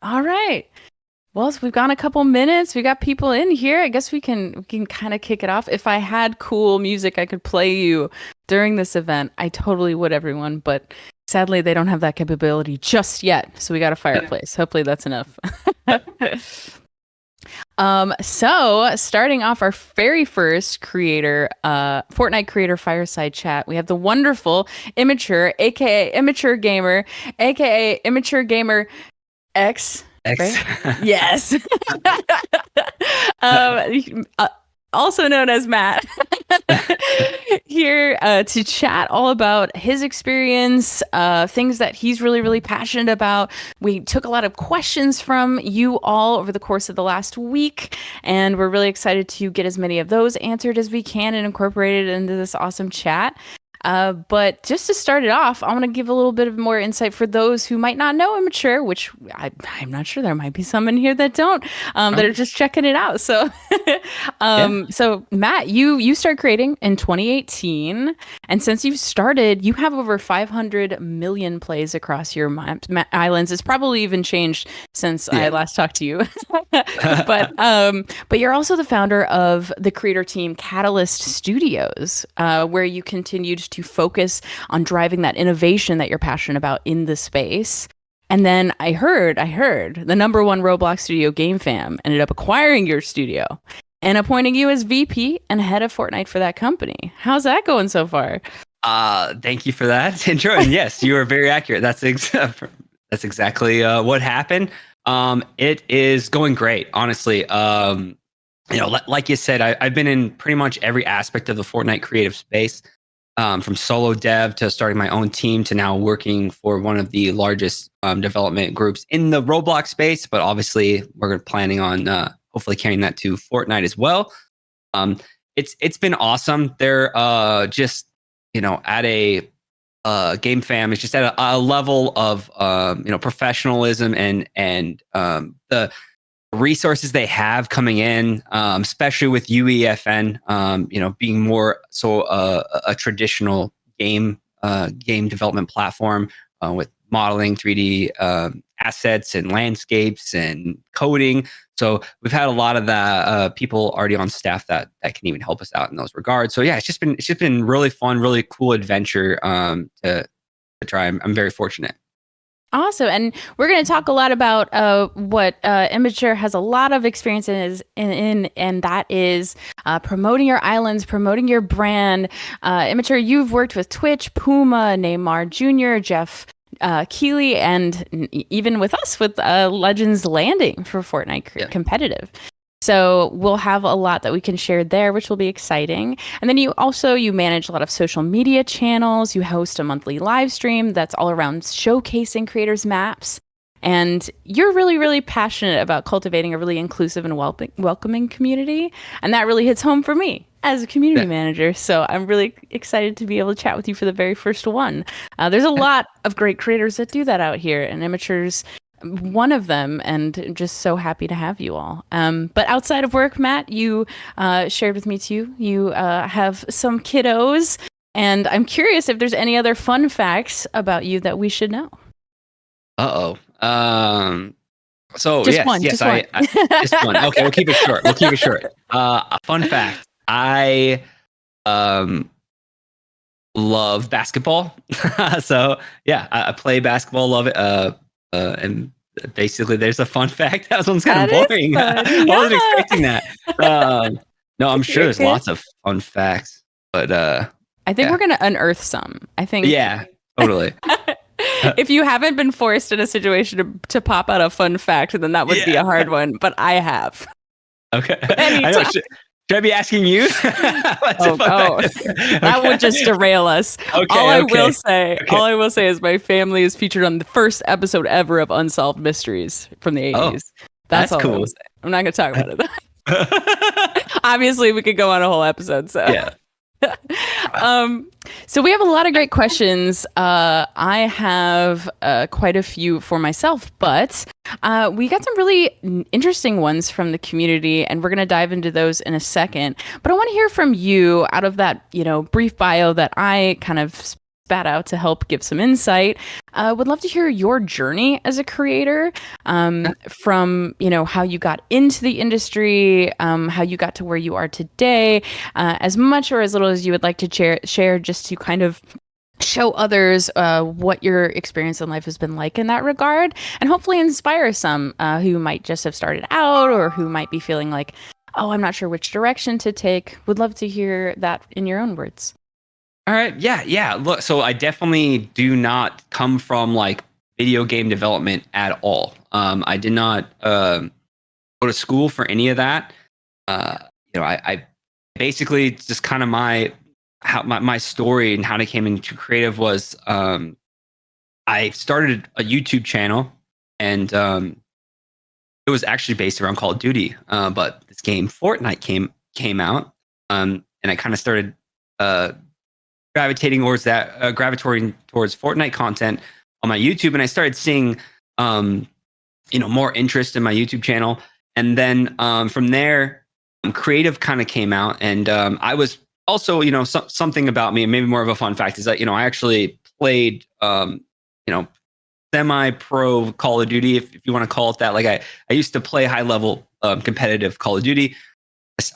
All right. Well, so we've gone a couple minutes. We got people in here. I guess we can kind of kick it off. If I had cool music I could play you during this event, I totally would, everyone. But sadly, they don't have that capability just yet. So we got a fireplace. Hopefully that's enough. So starting off our very first creator, Fortnite Creator Fireside Chat, we have the wonderful Immature, aka Immature Gamer, aka Immature Gamer X, X. right? Yes. Uh, also known as Matt, here to chat all about his experience, things that he's really, really passionate about. We took a lot of questions from you all over the course of the last week, and we're really excited to get as many of those answered as we can and incorporated into this awesome chat. But just to start it off, I want to give a little bit of more insight for those who might not know Immature, which I'm not sure there might be some in here that don't, that are just checking it out. So, Yeah. so Matt, you started creating in 2018, and since you've started, you have over 500 million plays across your islands. It's probably even changed since I Yeah. last talked to you. But you're also the founder of the creator team Catalyst Studios, where you continued to focus on driving that innovation that you're passionate about in the space. And then I heard the number one Roblox studio Game Fam ended up acquiring your studio and appointing you as VP and head of Fortnite for that company. How's that going so far? Thank you for that intro. And yes, you are very accurate. That's exactly what happened. It is going great, honestly. Like you said, I've been in pretty much every aspect of the Fortnite creative space. From solo dev to starting my own team to now working for one of the largest development groups in the Roblox space. But obviously, we're planning on hopefully carrying that to Fortnite as well. It's been awesome. They're just at a game fam. It's just at a level of professionalism and the resources they have coming in, especially with UEFN, being more so a traditional game development platform with modeling 3D assets and landscapes and coding. So we've had a lot of the people already on staff that can even help us out in those regards. So yeah, it's just been really fun, really cool adventure to try. I'm very fortunate. Awesome. And we're going to talk a lot about what Immature has a lot of experience in, and that is promoting your islands, promoting your brand. Immature, you've worked with Twitch, Puma, Neymar Jr., Jeff Keighley, and even with us with Legends Landing for Fortnite competitive. So we'll have a lot that we can share there, which will be exciting. And then you manage a lot of social media channels. You host a monthly live stream that's all around showcasing creators' maps. And you're really, really passionate about cultivating a really inclusive and welcoming community. And that really hits home for me as a community manager. So I'm really excited to be able to chat with you for the very first one. There's a lot of great creators that do that out here, and Immature's one of them, and just so happy to have you all. But outside of work, Matt, you shared with me too, you have some kiddos, and I'm curious if there's any other fun facts about you that we should know. So just yes, one, yes, just one. just one. Okay, we'll keep it short. A fun fact: I love basketball. So yeah, I play basketball, love it. And basically, there's a fun fact. That one's kind of boring. I wasn't expecting that. No, I'm sure there's lots of fun facts, but I think we're gonna unearth some. I think. Yeah, totally. If you haven't been forced in a situation to pop out a fun fact, then that would be a hard one. But I have. Okay. I know. Should I be asking you? That would just derail us. Okay, all I will say is my family is featured on the first episode ever of Unsolved Mysteries from the 80s. That's all cool. I'm not going to talk about it. Obviously, we could go on a whole episode. So yeah. So we have a lot of great questions. I have quite a few for myself, but we got some really interesting ones from the community, and we're going to dive into those in a second. But I want to hear from you out of that, brief bio that I kind of spat out to help give some insight. Would love to hear your journey as a creator, from how you got into the industry, how you got to where you are today, as much or as little as you would like to share, just to kind of show others what your experience in life has been like in that regard, and hopefully inspire some who might just have started out or who might be feeling like, oh, I'm not sure which direction to take. Would love to hear that in your own words. All right. Yeah. Yeah. Look, so I definitely do not come from like video game development at all. I did not go to school for any of that. I basically, it's just kind of my story and how I came into creative was, I started a YouTube channel, and it was actually based around Call of Duty. But this game Fortnite came out, and I kind of started gravitating towards Fortnite content on my YouTube, and I started seeing more interest in my YouTube channel. And then from there, creative kind of came out, and I was also, something about me, and maybe more of a fun fact is that I actually played semi-pro Call of Duty, if you want to call it that. Like I used to play high level competitive Call of Duty.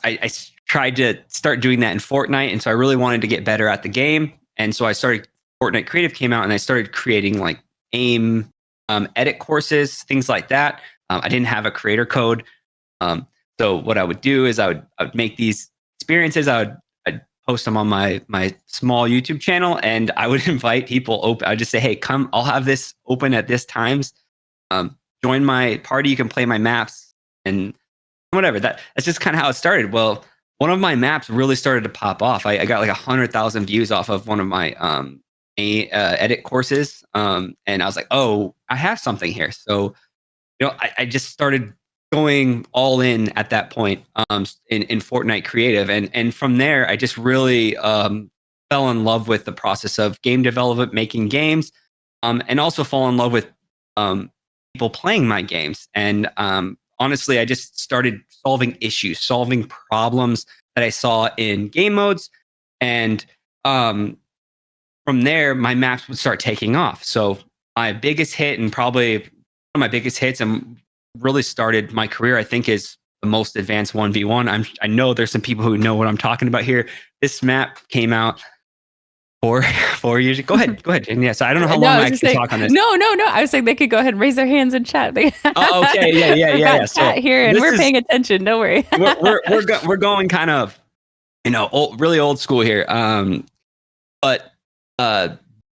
I tried to start doing that in Fortnite, and so I really wanted to get better at the game. And so I started, Fortnite Creative came out, and I started creating like aim edit courses, things like that. I didn't have a creator code, so what I would do is I would make these experiences. I'd post them on my small YouTube channel, and I would invite people open. I'd just say, hey, come, I'll have this open at this times. Join my party. You can play my maps and whatever. That's just kind of how it started. Well, one of my maps really started to pop off. I got like 100,000 views off of one of my edit courses. And I was like, oh, I have something here. So, I just started going all in at that point, in Fortnite Creative. And from there, I just really fell in love with the process of game development, making games, and also fall in love with people playing my games. And honestly, I just started solving problems that I saw in game modes. And from there, my maps would start taking off. So my biggest hit, and probably one of my biggest hits, and really started my career, I think, is the most advanced 1v1. I know there's some people who know what I'm talking about here. This map came out 4 years ago. Go ahead. And yes, I don't know how long I can talk on this. No. I was saying they could go ahead and raise their hands and chat. Oh, okay. Yeah. Chat so here, and we're paying attention. Don't worry. we're going kind of, really old school here. But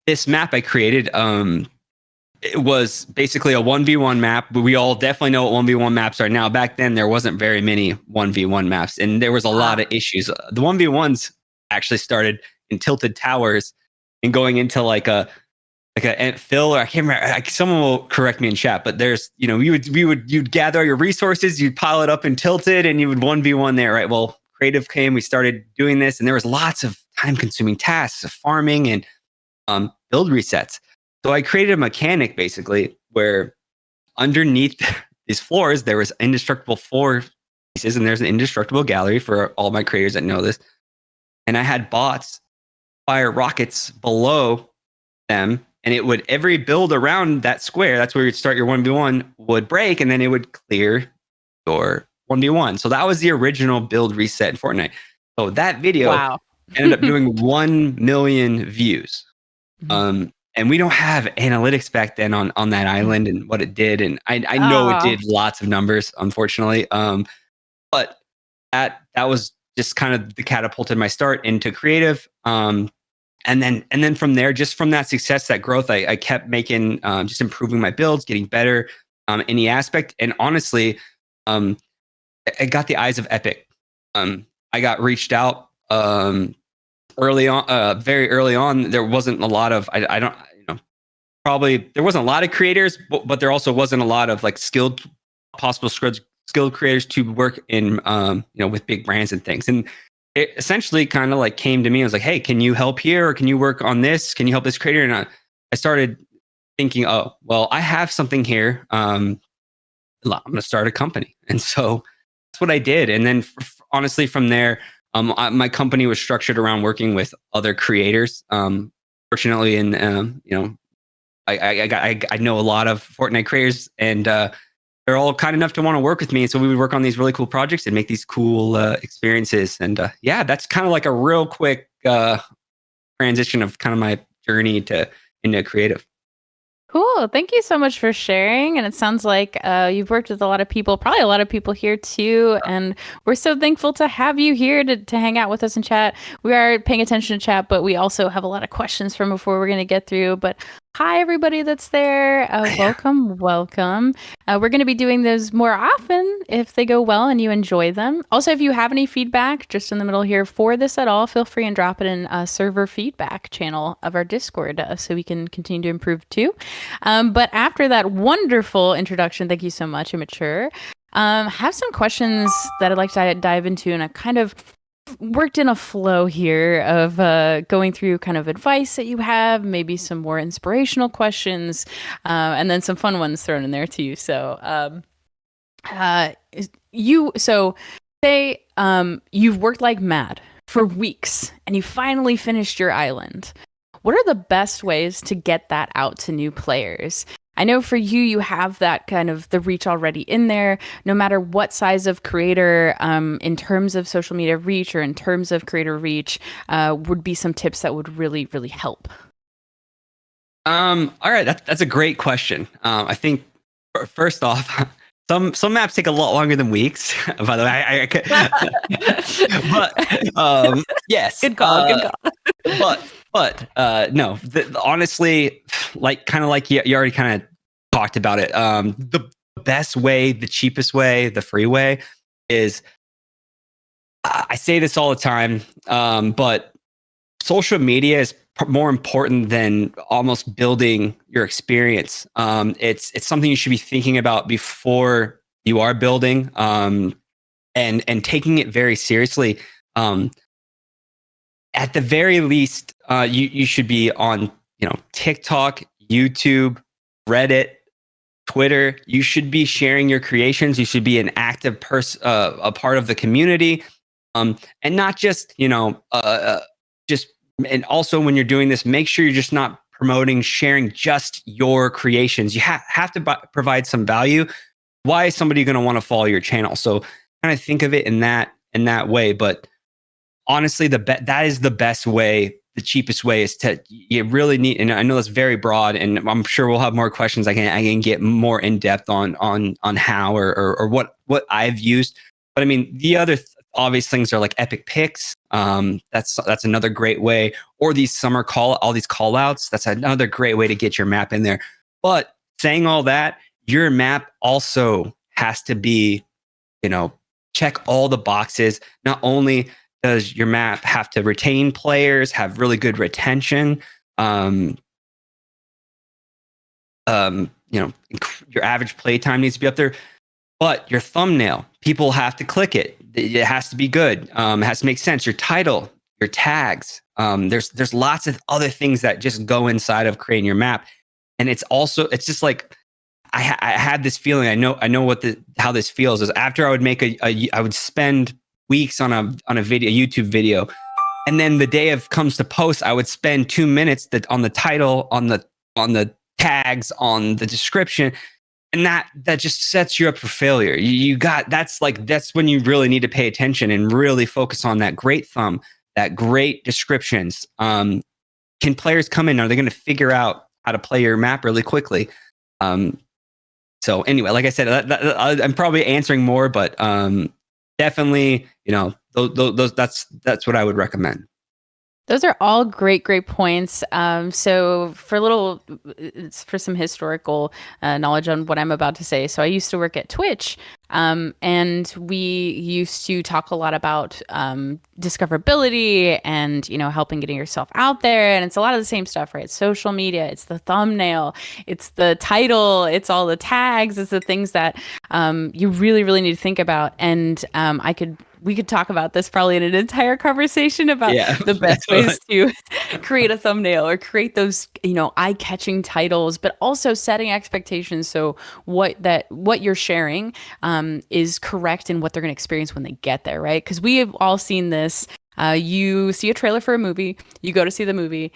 this map I created, it was basically a 1v1 map. But we all definitely know what 1v1 maps are now. Back then, there wasn't very many 1v1 maps, and there was a lot of issues. The 1v1s actually started in tilted towers and going into like a fill, or I can't remember. Someone will correct me in chat, but there's, you'd gather your resources, you'd pile it up in tilted, and you would 1v1 there, right? Well, creative came, we started doing this, and there was lots of time-consuming tasks of farming and build resets. So I created a mechanic basically where underneath these floors there was indestructible floor pieces, and there's an indestructible gallery for all my creators that know this. And I had bots fire rockets below them, and it would, every build around that square, that's where you'd start your 1v1, would break, and then it would clear your 1v1. So that was the original build reset in Fortnite. So that video ended up doing 1 million views. And we don't have analytics back then on that island and what it did. And I know it did lots of numbers, unfortunately. But that was just kind of the catapulted my start into creative. And then from there, just from that success, that growth, I kept making, just improving my builds, getting better, any aspect. And honestly, I got the eyes of Epic. I got reached out early on, very early on. There wasn't a lot of, probably there wasn't a lot of creators, but there also wasn't a lot of like skilled creators to work in, with big brands and things. And it essentially kind of like came to me. I was like, hey, can you help here? Or can you work on this? Can you help this creator? And I started thinking, oh, well, I have something here. I'm going to start a company. And so that's what I did. And then honestly, from there, my company was structured around working with other creators, fortunately, and I know a lot of Fortnite creators, and they're all kind enough to want to work with me. So we would work on these really cool projects and make these cool experiences. And yeah, that's kind of like a real quick transition of kind of my journey to into creative. Cool. Thank you so much for sharing. And it sounds like you've worked with a lot of people, probably a lot of people here too. And we're so thankful to have you here to hang out with us and chat. We are paying attention to chat, but we also have a lot of questions from before we're going to get through. But hi, everybody that's there. Welcome, welcome. We're going to be doing those more often if they go well and you enjoy them. Also, if you have any feedback just in the middle here for this at all, feel free and drop it in a server feedback channel of our Discord so we can continue to improve too. But after that wonderful introduction, thank you so much, Immature. Have some questions that I'd like to dive into, and I kind of worked in a flow here of going through kind of advice that you have, maybe some more inspirational questions, and then some fun ones thrown in there too. So, say you've worked like mad for weeks, and you finally finished your island. What are the best ways to get that out to new players? I know for you, you have that kind of the reach already in there, no matter what size of creator, in terms of social media reach or in terms of creator reach, would be some tips that would really, really help. All right, that's a great question. I think first off, some maps take a lot longer than weeks. By the way, but yes, Good call. Good call. but no, honestly, like you already kind of talked about it. The best way, the cheapest way, the free way is. I say this all the time, but social media is more important than almost building your experience. It's something you should be thinking about before you are building, and taking it very seriously. At the very least, you should be on TikTok, YouTube, Reddit, Twitter. You should be sharing your creations. You should be an active person, a part of the community, and not just just. And also, when you're doing this, make sure you're just not promoting, sharing just your creations. You have to provide some value. Why is somebody going to want to follow your channel? So kind of think of it in that way. But honestly, that is the best way. The cheapest way is you really need. And I know that's very broad, and I'm sure we'll have more questions. I can get more in depth on how or what I've used. But I mean, the other obvious things are like epic picks. That's another great way. Or all these call outs. That's another great way to get your map in there. But saying all that, your map also has to be, check all the boxes. Not only does your map have to retain players, have really good retention, your average play time needs to be up there. But your thumbnail, people have to click it. It has to be good. It has to make sense. Your title, your tags. There's lots of other things that just go inside of creating your map, and it's just like I had this feeling. I know how this feels is after I would make I would spend weeks on a YouTube video, and then the day of comes to post, I would spend 2 minutes on the title, on the tags, on the description. And that just sets you up for failure. That's when you really need to pay attention and really focus on that great thumb, that great descriptions. Can players come in? Are they going to figure out how to play your map really quickly? So anyway, like I said, I'm probably answering more, but definitely, that's what I would recommend. Those are all great points. So for some historical knowledge on what I'm about to say. So I used to work at Twitch, and we used to talk a lot about discoverability and, helping getting yourself out there. And it's a lot of the same stuff, right? Social media, it's the thumbnail, it's the title, it's all the tags, it's the things that you really, really need to think about. And we could talk about this probably in an entire conversation about the best ways to create a thumbnail or create those, eye-catching titles, but also setting expectations. So what you're sharing is correct in what they're going to experience when they get there, right? Because we have all seen this. You see a trailer for a movie, you go to see the movie,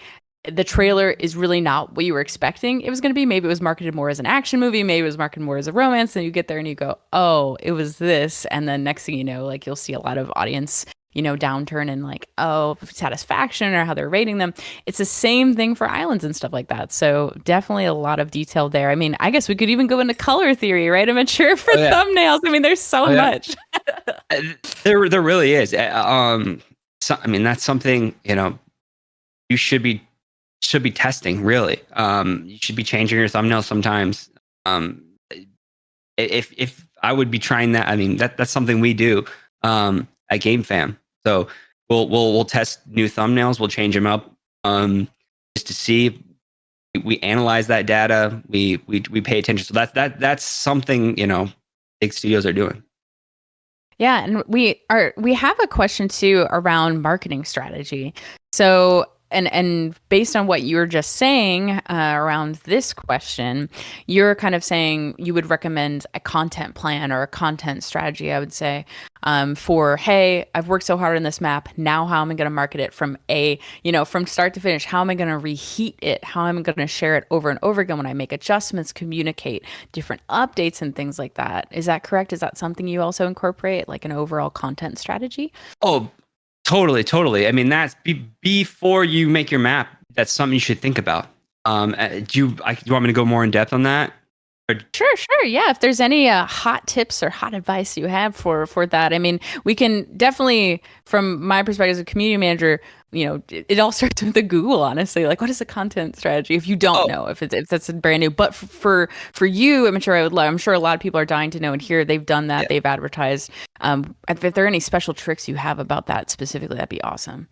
the trailer is really not what you were expecting it was going to be. Maybe it was marketed more as an action movie. Maybe it was marketed more as a romance. And you get there and you go, oh, it was this. And then next thing you know, like you'll see a lot of audience, downturn and like, oh, satisfaction or how they're rating them. It's the same thing for islands and stuff like that. So definitely a lot of detail there. I mean, I guess we could even go into color theory, right? Immature for thumbnails. I mean, there's so much. There really is. So, I mean, that's something, you should be testing, really. You should be changing your thumbnails sometimes. If I would be trying that, I mean, that's something we do at GameFam. So we'll test new thumbnails. We'll change them up just to see. We analyze that data. We pay attention. So that's something big studios are doing. Yeah, and we have a question too around marketing strategy. So and based on what you were just saying around this question, you're kind of saying you would recommend a content plan or a content strategy, I would say, for, hey, I've worked so hard on this map. Now how am I going to market it from from start to finish? How am I going to reheat it? How am I going to share it over and over again when I make adjustments, communicate different updates and things like that? Is that correct? Is that something you also incorporate, like an overall content strategy? Oh, totally. I mean, that's before you make your map. That's something you should think about. Do you want me to go more in depth on that? Sure. Yeah. If there's any hot tips or hot advice you have for that, I mean, we can definitely, from my perspective as a community manager, it all starts with the Google, honestly. Like, what is a content strategy? If you don't know, if that's brand new, but for you, Immature, I'm sure a lot of people are dying to know and hear they've done that, they've advertised. If there are any special tricks you have about that specifically, that'd be awesome.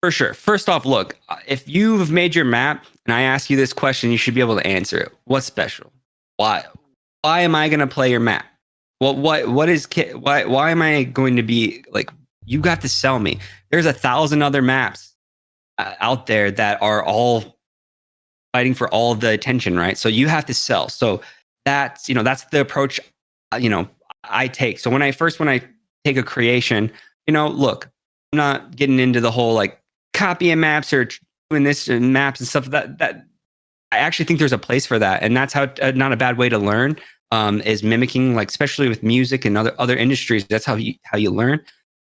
For sure. First off, look, if you've made your map and I ask you this question, you should be able to answer it. What's special? Why am I going to play your map? Why am I going to be like, you got to sell me. There's 1,000 other maps out there that are all fighting for all of the attention, right? So you have to sell. So that's the approach, I take. So when I take a creation, look, I'm not getting into the whole like copying maps or doing this and maps and stuff that I actually think there's a place for that. And that's how not a bad way to learn is mimicking, like, especially with music and other industries. That's how you learn.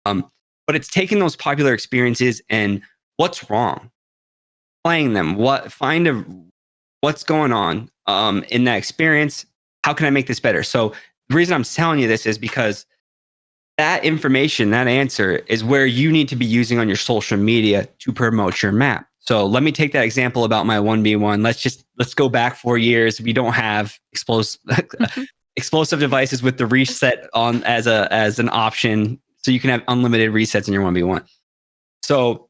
But it's taking those popular experiences and what's wrong, playing them, what's going on in that experience. How can I make this better? So the reason I'm telling you this is because that information, that answer is where you need to be using on your social media to promote your map. So let me take that example about my 1v1. Let's go back 4 years. We don't have explosive devices with the reset on as an option. So you can have unlimited resets in your 1v1. So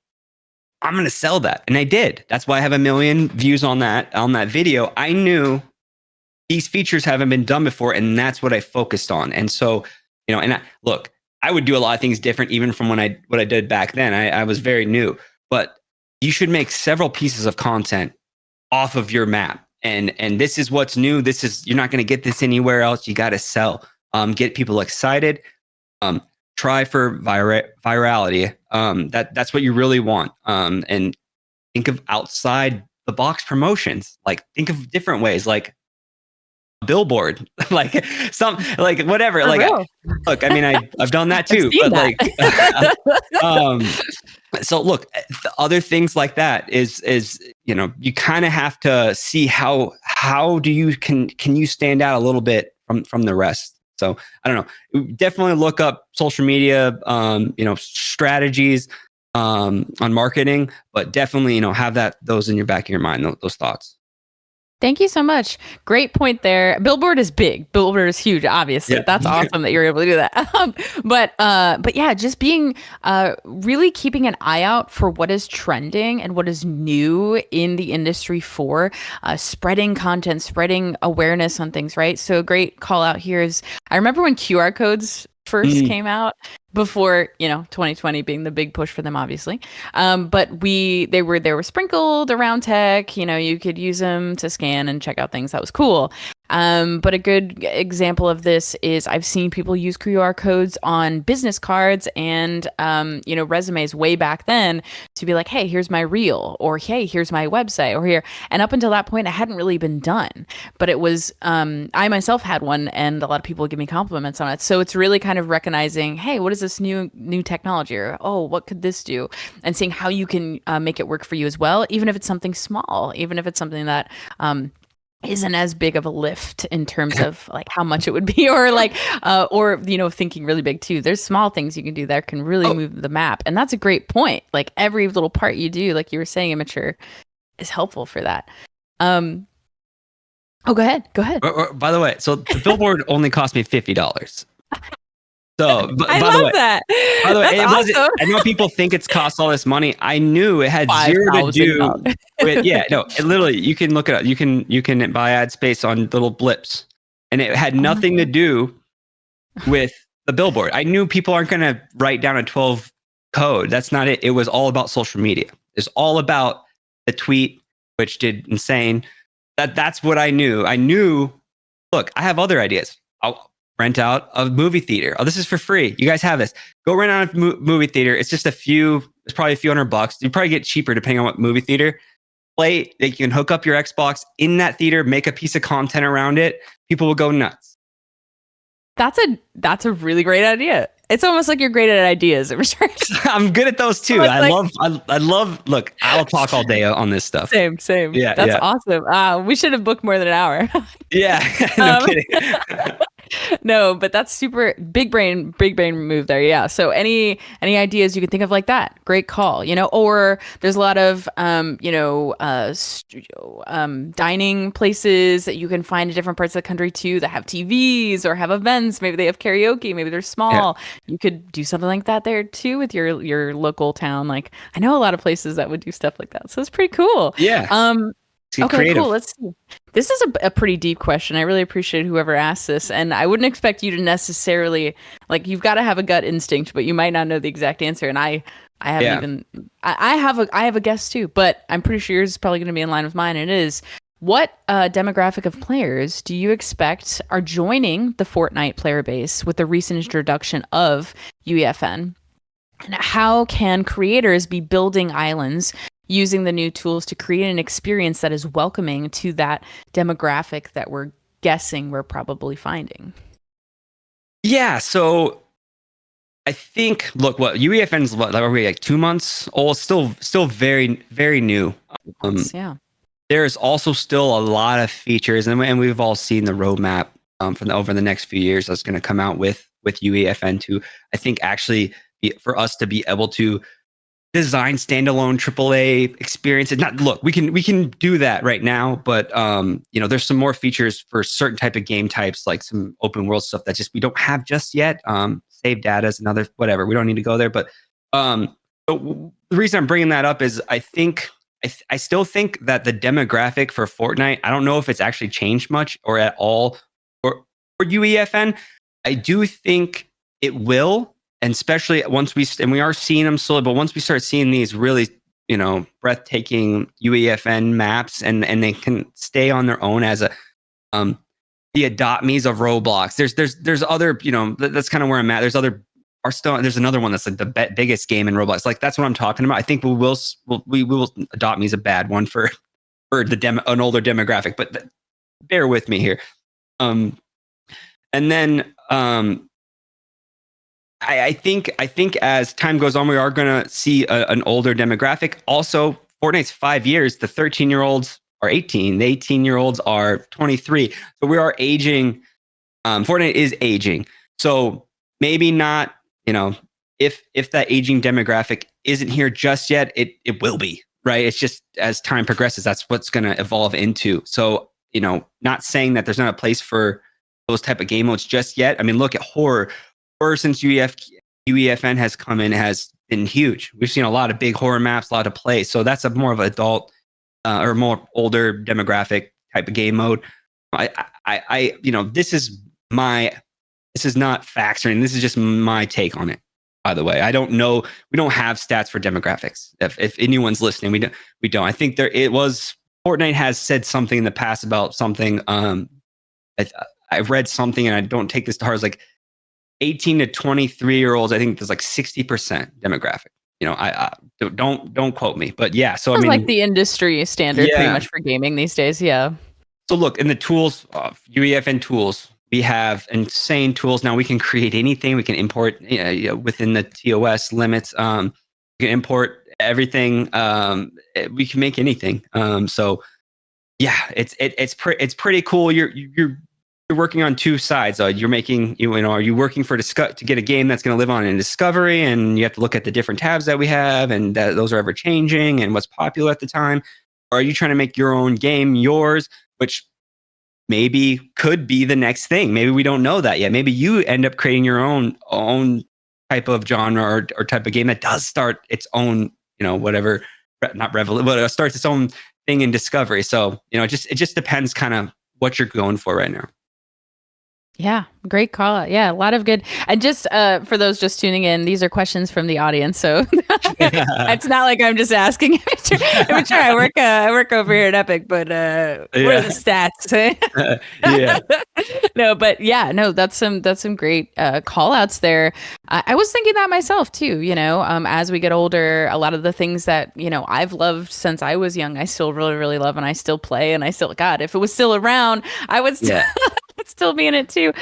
I'm going to sell that. And I did. That's why I have 1 million views on that video. I knew these features haven't been done before. And that's what I focused on. And so, look, I would do a lot of things different even from what I did back then. I was very new, but you should make several pieces of content off of your map. And this is what's new. You're not going to get this anywhere else. You got to sell, get people excited, try for virality. That's what you really want. And think of outside the box promotions. Like, think of different ways, like a billboard, like whatever. Look, I mean, I've done that too, but so look, the other things like that is you kind of have to see how can you stand out a little bit from the rest. So I don't know, definitely look up social media, strategies on marketing, but definitely have those in your back of your mind, those thoughts. Thank you so much. Great point there. Billboard is big. Billboard is huge. Obviously, that's awesome that you're able to do that. But yeah, just being really keeping an eye out for what is trending and what is new in the industry for spreading content, spreading awareness on things. Right. So a great call out here is I remember when QR codes first came out. before 2020 being the big push for them, obviously. But they were sprinkled around tech. You could use them to scan and check out things. That was cool. But a good example of this is I've seen people use QR codes on business cards and resumes way back then to be like, hey, here's my reel, or hey, here's my website, or here. And up until that point, it hadn't really been done. But it was I myself had one, and a lot of people give me compliments on it. So it's really kind of recognizing, hey, what is this new technology, or oh, what could this do, and seeing how you can make it work for you as well, even if it's something small, even if it's something that isn't as big of a lift in terms of like how much it would be, or like or thinking really big too. There's small things you can do that can really move the map, and that's a great point. Like every little part you do, like you were saying, Immature, is helpful for that. Oh, go ahead. By the way, so the billboard only cost me $50. So, I love that. By the way, That's it wasn't. awesome. I know people think it's cost all this money. I knew it had zero to do $5,000. with. Yeah, no. It literally, you can look it up. You can buy ad space on little blips, and it had nothing to do with the billboard. I knew people aren't going to write down a 12 code. That's not it. It was all about social media. It's all about the tweet, which did insane. That's what I knew. I knew. Look, I have other ideas. I'll rent out a movie theater. Oh, this is for free. You guys have this. Go rent out a movie theater. It's just it's probably a few $100. You probably get cheaper depending on what movie theater. Play, you can hook up your Xbox in that theater, make a piece of content around it. People will go nuts. That's a really great idea. It's almost like you're great at ideas. I'm good at those too. I love. Look, I'll talk all day on this stuff. Same. Yeah, that's awesome. We should have booked more than an hour. Yeah, no kidding. No, but that's super big brain move there. Yeah. So any ideas you can think of like that, great call. Or there's a lot of dining places that you can find in different parts of the country too that have TVs or have events. Maybe they have karaoke. Maybe they're small. Yeah. You could do something like that there too with your local town. Like I know a lot of places that would do stuff like that. So it's pretty cool. Yeah. Okay, creative. Cool. Let's see. This is a pretty deep question. I really appreciate whoever asked this, and I wouldn't expect you to necessarily you've got to have a gut instinct, but you might not know the exact answer. And I haven't even. I have a guess too, but I'm pretty sure yours is probably going to be in line with mine. And it is, what demographic of players do you expect are joining the Fortnite player base with the recent introduction of UEFN? And how can creators be building islands using the new tools to create an experience that is welcoming to that demographic that we're guessing we're probably finding? Yeah, so I think, look, what UEFN's like 2 months old, still very, very new. Yeah. There's also still a lot of features, and we've all seen the roadmap over the next few years that's going to come out with UEFN to, I think, actually for us to be able to design standalone AAA experiences. We can do that right now, but there's some more features for certain type of game types, like some open world stuff that just we don't have just yet. Save data is another whatever. We don't need to go there, but the reason I'm bringing that up is I still think that the demographic for Fortnite, I don't know if it's actually changed much or at all for UEFN. I do think it will. And especially once we are seeing them slowly, but once we start seeing these really, breathtaking UEFN maps and they can stay on their own as the Adopt Me's of Roblox. There's other, that's kind of where I'm at. There's another one that's like the biggest game in Roblox. Like that's what I'm talking about. I think we will Adopt Me is a bad one for an older demographic, but bear with me here. And then I think as time goes on, we are going to see an older demographic. Also, Fortnite's 5 years. The 13-year-olds are 18. The 18-year-olds are 23. So we are aging. Fortnite is aging. So maybe not, if that aging demographic isn't here just yet, it will be, right? It's just as time progresses, that's what's going to evolve into. So, not saying that there's not a place for those type of game modes just yet. I mean, look at horror. Horror since UEFN has come in has been huge. We've seen a lot of big horror maps, a lot of play. So that's a more of an adult or more older demographic type of game mode. This is not facts or anything. This is just my take on it. By the way, I don't know. We don't have stats for demographics. If anyone's listening, we don't. I think there it was. Fortnite has said something in the past about something. I, I read something, and I don't take this to heart. It's like 18 to 23-year-olds. I think there's like 60% demographic. I don't quote me, but yeah. So I It's like mean, the industry standard pretty yeah. much for gaming these days. Yeah. So look, in the tools, UEFN tools, we have insane tools now. We can create anything. We can import within the TOS limits. We can import everything. We can make anything. So yeah, it's pretty cool. You're working on two sides. You're making are you working to get a game that's going to live on in discovery, and you have to look at the different tabs that we have, and those are ever changing, and what's popular at the time. Or are you trying to make your own game yours, which maybe could be the next thing? Maybe we don't know that yet. Maybe you end up creating your own type of genre or type of game that does start its own, whatever, not revolution, but it starts its own thing in discovery. So, it just depends kind of what you're going for right now. Yeah, great call out. Yeah, a lot of good. And just for those just tuning in, these are questions from the audience, so it's not like I'm just asking. Immature. I work over here at Epic, but what are the stats? Yeah. No, but yeah, no, that's some great call outs there. I was thinking that myself too. As we get older, a lot of the things that I've loved since I was young, I still really really love, and I still play, and I still, God, if it was still around, I would still. Yeah. Still be in it too.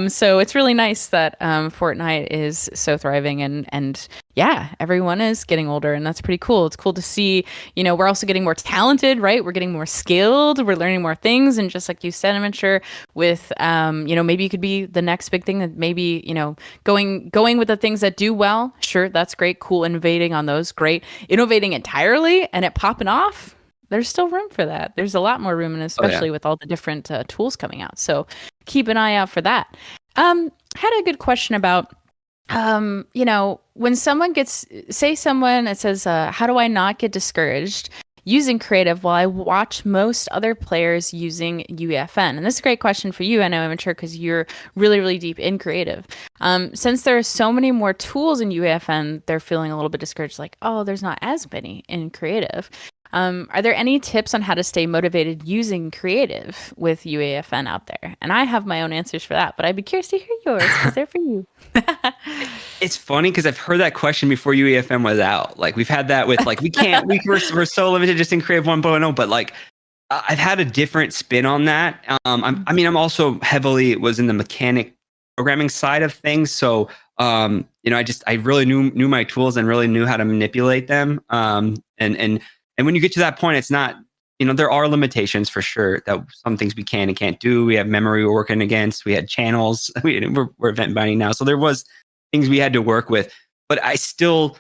So it's really nice that Fortnite is so thriving, and yeah, everyone is getting older, and that's pretty cool. It's cool to see, we're also getting more talented, right? We're getting more skilled, we're learning more things, and just like you said, Immature, with maybe you could be the next big thing, that maybe, going with the things that do well. Sure, that's great, cool, innovating on those, great. Innovating entirely and it popping off, there's still room for that. There's a lot more room, and especially with all the different tools coming out. So keep an eye out for that. Had a good question about, when someone it says, how do I not get discouraged using creative while I watch most other players using UEFN? And this is a great question for you. I know, Immature, because you're really, really deep in creative. Since there are so many more tools in UEFN, they're feeling a little bit discouraged, like, oh, there's not as many in creative. Are there any tips on how to stay motivated using creative with UEFN out there? And I have my own answers for that, but I'd be curious to hear yours, because they're for you. It's funny because I've heard that question before UEFN was out. Like, we've had that with, like, we're so limited just in Creative 1.0, but like, I've had a different spin on that. I'm also heavily was in the mechanic programming side of things. So, I really knew my tools and really knew how to manipulate them. And when you get to that point, it's not, there are limitations for sure, that some things we can and can't do. We have memory we're working against. We had channels. We're event binding now. So there was things we had to work with, but I still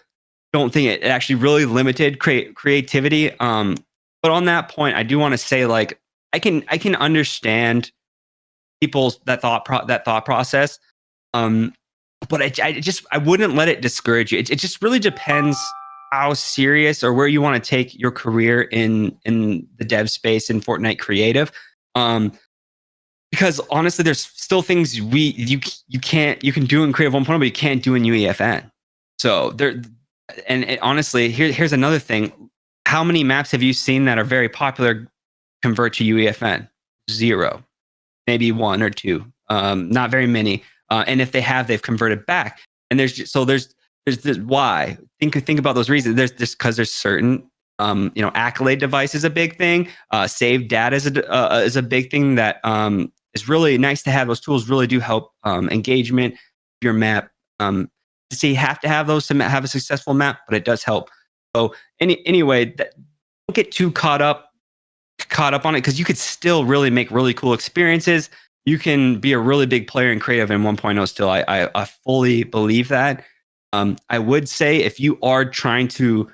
don't think it actually really limited creativity. But on that point, I do want to say, like, I can understand people's that thought process. But I wouldn't let it discourage you. It just really depends how serious or where you want to take your career in the dev space in Fortnite Creative. Because honestly, there's still things you can do in Creative 1.0, but you can't do in UEFN. So honestly, here's another thing. How many maps have you seen that are very popular convert to UEFN? 0, maybe 1 or 2. Not very many. And if they have, they've converted back. And there's this why. Think about those reasons. There's just because there's certain accolade device is a big thing. Save data is a big thing that is really nice to have. Those tools really do help engagement, your map. So you have to have those to have a successful map, but it does help. So anyway, don't get too caught up on it, because you could still really make really cool experiences. You can be a really big player in creative in 1.0 still. I fully believe that. I would say if you are trying to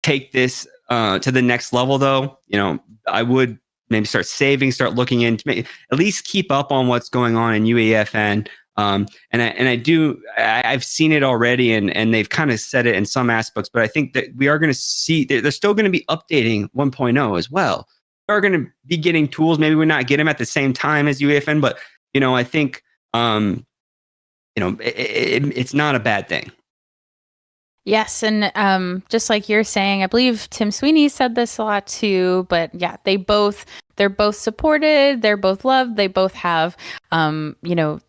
take this to the next level, though, I would maybe start saving, start looking into, at least keep up on what's going on in UEFN. I've seen it already, and they've kind of said it in some aspects, but I think that we are going to see, they're still going to be updating 1.0 as well. We are going to be getting tools. Maybe we're not getting them at the same time as UEFN, but I think it's not a bad thing. Yes, and just like you're saying, I believe Tim Sweeney said this a lot too. But yeah, they're both supported, they're both loved, they both have, you know,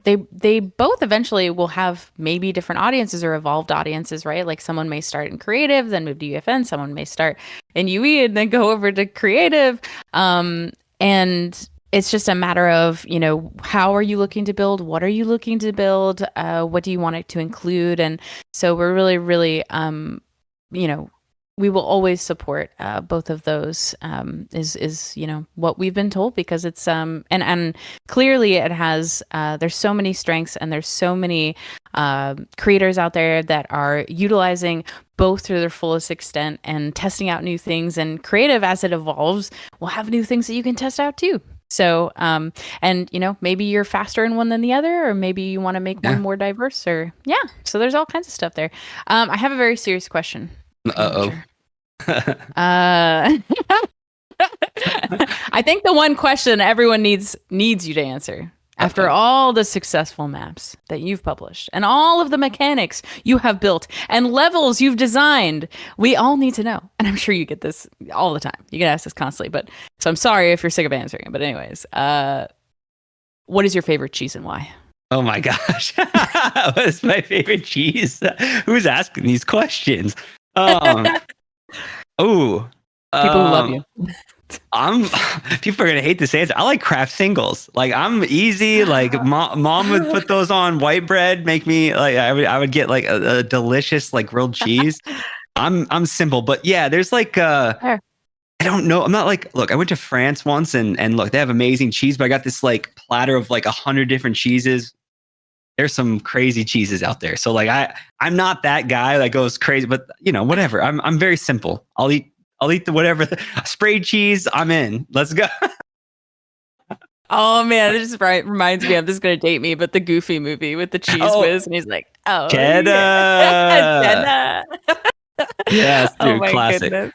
they both eventually will have maybe different audiences or evolved audiences, right? Like someone may start in creative, then move to UFN. Someone may start in UE and then go over to creative. And it's just a matter of, you know, how are you looking to build? What are you looking to build? What do you want it to include? And so we're really, really, you know, we will always support both of those. Is you know what we've been told, because it's and clearly it has. There's so many strengths, and there's so many creators out there that are utilizing both to their fullest extent and testing out new things. And creative, as it evolves, will have new things that you can test out too. So, and you know, maybe you're faster in one than the other, or maybe you want to make one more diverse, or yeah. So there's all kinds of stuff there. I have a very serious question. Uh-oh. I think the one question everyone needs you to answer after all the successful maps that you've published and all of the mechanics you have built and levels you've designed, we all need to know. And I'm sure you get this all the time. You get asked this constantly, but so I'm sorry if you're sick of answering it. But anyways, what is your favorite cheese and why? Oh my gosh. What's my favorite cheese? Who's asking these questions? People who love you. People are gonna hate this answer. I like Kraft singles. Like I'm easy. Like mom would put those on white bread, make me like I would get like a delicious like grilled cheese. I'm simple, but yeah, there's like I don't know. I'm not like, look, I went to France once and look, they have amazing cheese, but I got this like platter of like 100 different cheeses. There's some crazy cheeses out there. So like I'm not that guy that goes crazy, but you know, whatever. I'm very simple. I'll eat the whatever sprayed cheese. I'm in. Let's go. Oh man, it just reminds me. I'm just gonna date me, but the Goofy movie with the cheese whiz, and he's like, "Oh, cheddar, yeah. Cheddar." Yes, dude, oh my classic. Goodness.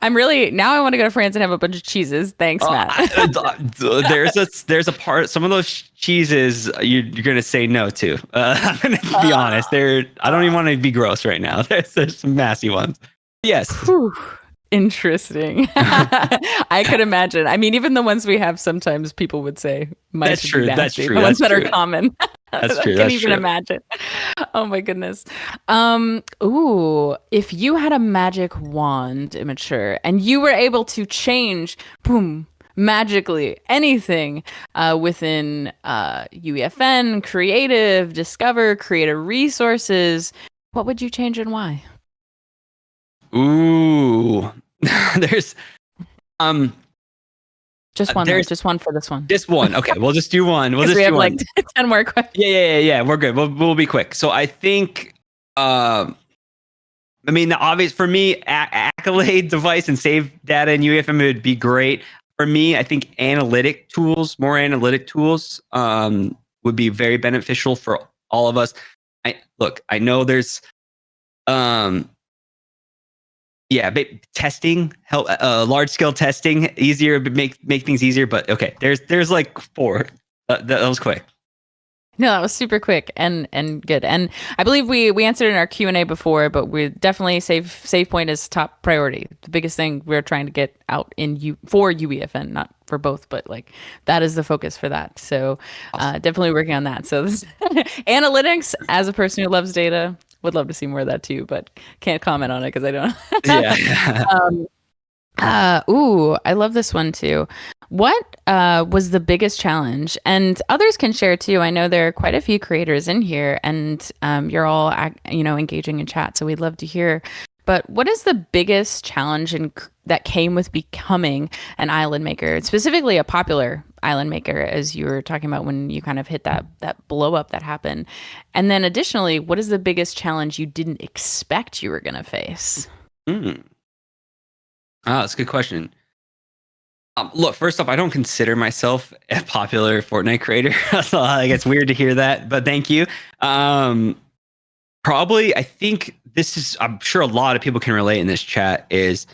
I'm really now. I want to go to France and have a bunch of cheeses. Thanks, Matt. There's a part. Some of those cheeses you're gonna say no to. I'm gonna be honest. I don't even want to be gross right now. There's some messy ones. Yes. Whew. Interesting. I could imagine. I mean, even the ones we have, sometimes people would say might that's true. Be nasty. That's true. The ones that's that true. are common. That's true. I can't even imagine. Oh my goodness. Ooh, if you had a magic wand, Immature, and you were able to change, boom, magically anything within UEFN, Creative, Discover, Creative Resources, what would you change and why? Ooh, there's just one. Just one for this one. Just one. Okay, we'll just do one. We'll just we have do like one. 10 more questions. Yeah. We're good. We'll be quick. So I think, I mean, the obvious for me, accolade device and save data in UEFM would be great. For me, I think more analytic tools would be very beneficial for all of us. I know there's testing, help, large scale testing, easier, make things easier. But okay, there's like 4. That was quick. No, that was super quick and good. And I believe we answered in our Q&A before, but we definitely save point is top priority. The biggest thing we're trying to get out for UEFN, not for both, but like that is the focus for that. So definitely working on that. So this analytics, as a person who loves data, would love to see more of that too, but can't comment on it because I don't. Ooh, I love this one too. What was the biggest challenge? And others can share too. I know there are quite a few creators in here, and you're all engaging in chat, so we'd love to hear. But what is the biggest challenge that came with becoming an island maker, specifically a popular island maker, as you were talking about when you kind of hit that blow up that happened? And then additionally, what is the biggest challenge you didn't expect you were going to face? That's a good question. Look, first off, I don't consider myself a popular Fortnite creator. So like, it's weird to hear that, but thank you. Probably, I think I'm sure a lot of people can relate in this chat, is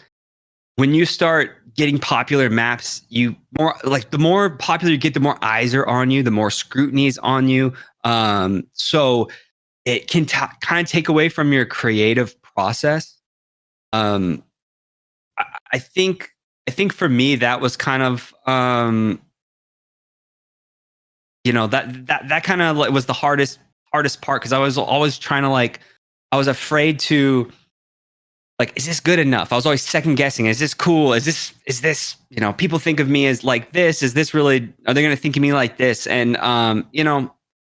when you start getting popular maps, the more popular you get, the more eyes are on you, the more scrutiny is on you. So it can kind of take away from your creative process. Um, I think for me that was kind of that kind of was the hardest part, because I was always trying to I was afraid to is this good enough? I was always second guessing. Is this cool? Is this people think of me as like this? Is this really, are they going to think of me like this? And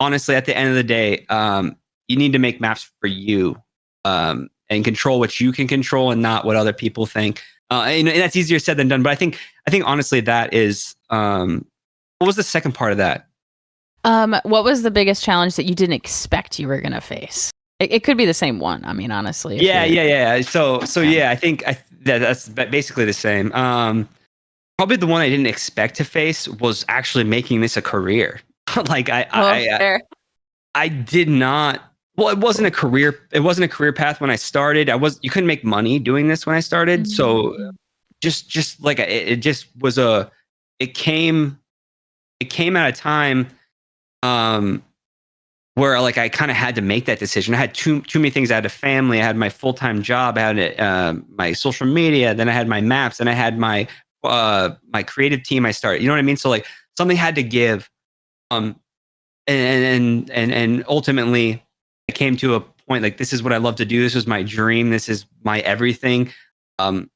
honestly, at the end of the day, you need to make maps for you, and control what you can control and not what other people think. And that's easier said than done. But I think honestly that is what was the second part of that? What was the biggest challenge that you didn't expect you were going to face? It could be the same one. I mean, honestly. Yeah. So yeah, I think that's basically the same. Probably the one I didn't expect to face was actually making this a career. I did not. Well, it wasn't a career. It wasn't a career path when I started. You couldn't make money doing this when I started. So just like it just was it came at a time where I kind of had to make that decision. I had too many things. I had a family. I had my full-time job. I had my social media. Then I had my maps. Then I had my my creative team I started. You know what I mean? So something had to give. And ultimately I came to a point this is what I love to do. This is my dream. This is my everything. You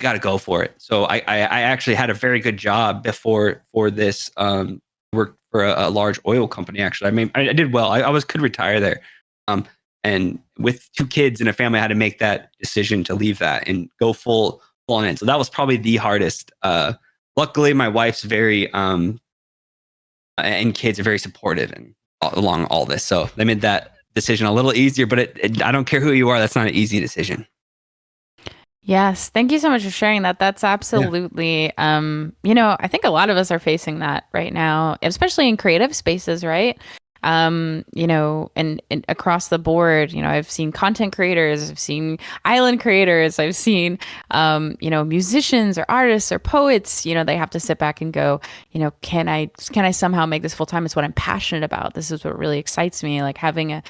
got to go for it. So I actually had a very good job before for this. Worked for a large oil company. Actually, I did well. I could retire there. And with 2 kids and a family, I had to make that decision to leave that and go full on in. So that was probably the hardest. Luckily, my wife's very and kids are very supportive and along all this. So they made that decision a little easier. But I don't care who you are. That's not an easy decision. Yes. Thank you so much for sharing that. That's absolutely, I think a lot of us are facing that right now, especially in creative spaces, right? And across the board, I've seen content creators, I've seen island creators, I've seen, musicians or artists or poets, they have to sit back and go, can I somehow make this full time? It's what I'm passionate about. This is what really excites me. Like having a